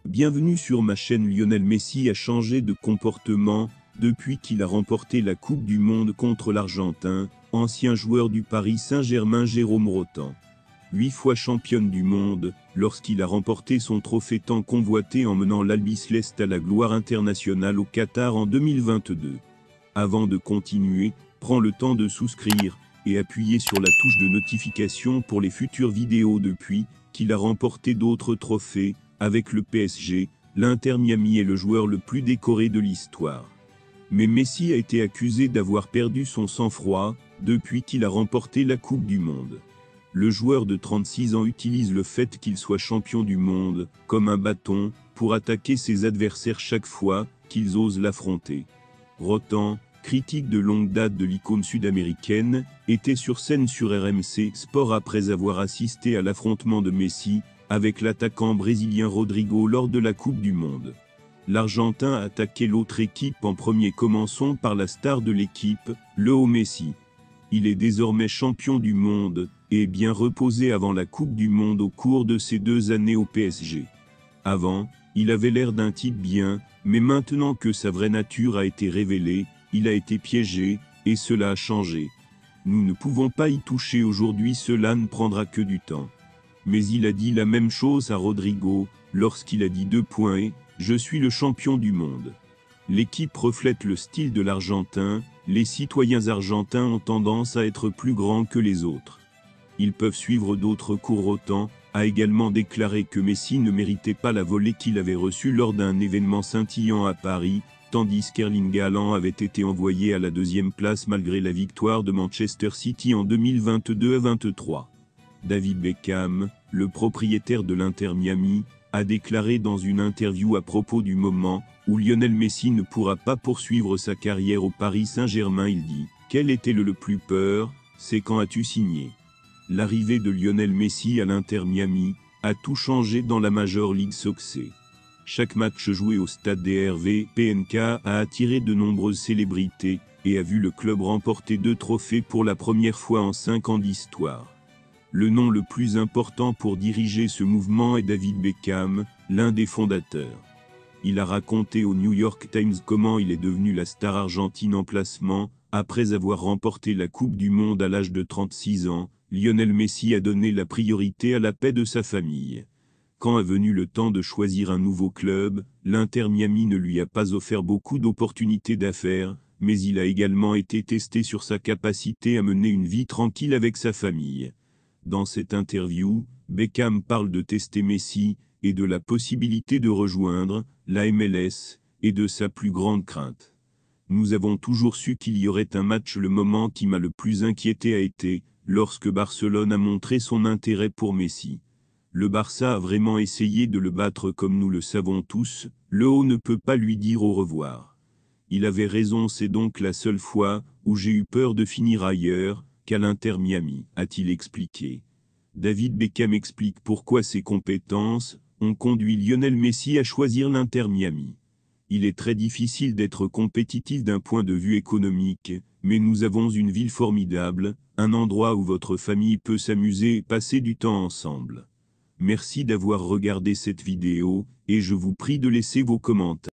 Bienvenue sur ma chaîne. Lionel Messi a changé de comportement depuis qu'il a remporté la Coupe du Monde contre l'Argentin, ancien joueur du Paris Saint-Germain Jérôme Rotten. 8 fois championne du monde, lorsqu'il a remporté son trophée tant convoité en menant l'Albi Céleste à la gloire internationale au Qatar en 2022. Avant de continuer, prends le temps de souscrire et appuyer sur la touche de notification pour les futures vidéos. Depuis qu'il a remporté d'autres trophées, avec le PSG, l'Inter Miami est le joueur le plus décoré de l'histoire. Mais Messi a été accusé d'avoir perdu son sang-froid depuis qu'il a remporté la Coupe du Monde. Le joueur de 36 ans utilise le fait qu'il soit champion du monde comme un bâton pour attaquer ses adversaires chaque fois qu'ils osent l'affronter. Rotten, critique de longue date de l'icône sud-américaine, était sur scène sur RMC Sport après avoir assisté à l'affrontement de Messi avec l'attaquant brésilien Rodrigo lors de la Coupe du Monde. L'Argentin a attaqué l'autre équipe en premier. Commençons par la star de l'équipe, Léo Messi. Il est désormais champion du monde et bien reposé avant la Coupe du Monde au cours de ses 2 années au PSG. Avant, il avait l'air d'un type bien, mais maintenant que sa vraie nature a été révélée, il a été piégé, et cela a changé. Nous ne pouvons pas y toucher aujourd'hui, cela ne prendra que du temps. Mais il a dit la même chose à Rodrigo, lorsqu'il a dit « Je suis le champion du monde ». L'équipe reflète le style de l'Argentin, les citoyens argentins ont tendance à être plus grands que les autres. Ils peuvent suivre d'autres cours. Rotten a également déclaré que Messi ne méritait pas la volée qu'il avait reçue lors d'un événement scintillant à Paris, tandis qu'Erling Haaland avait été envoyé à la 2e place malgré la victoire de Manchester City en 2022-23. David Beckham, le propriétaire de l'Inter Miami, a déclaré dans une interview à propos du moment où Lionel Messi ne pourra pas poursuivre sa carrière au Paris Saint-Germain. Il dit « Quel était le plus peur, c'est quand as-tu signé ?» L'arrivée de Lionel Messi à l'Inter Miami a tout changé dans la Major League Soccer. Chaque match joué au stade DRV PNK a attiré de nombreuses célébrités et a vu le club remporter 2 trophées pour la première fois en 5 ans d'histoire. Le nom le plus important pour diriger ce mouvement est David Beckham, l'un des fondateurs. Il a raconté au New York Times comment il est devenu la star argentine en placement. Après avoir remporté la Coupe du Monde à l'âge de 36 ans, Lionel Messi a donné la priorité à la paix de sa famille. Quand est venu le temps de choisir un nouveau club, l'Inter Miami ne lui a pas offert beaucoup d'opportunités d'affaires, mais il a également été testé sur sa capacité à mener une vie tranquille avec sa famille. Dans cette interview, Beckham parle de tester Messi et de la possibilité de rejoindre la MLS et de sa plus grande crainte. Nous avons toujours su qu'il y aurait un match. Le moment qui m'a le plus inquiété a été lorsque Barcelone a montré son intérêt pour Messi. Le Barça a vraiment essayé de le battre comme nous le savons tous, le haut ne peut pas lui dire au revoir. Il avait raison, c'est donc la seule fois où j'ai eu peur de finir ailleurs qu'à l'Inter Miami, a-t-il expliqué. David Beckham explique pourquoi ses compétences ont conduit Lionel Messi à choisir l'Inter Miami. Il est très difficile d'être compétitif d'un point de vue économique, mais nous avons une ville formidable, un endroit où votre famille peut s'amuser et passer du temps ensemble. Merci d'avoir regardé cette vidéo, et je vous prie de laisser vos commentaires.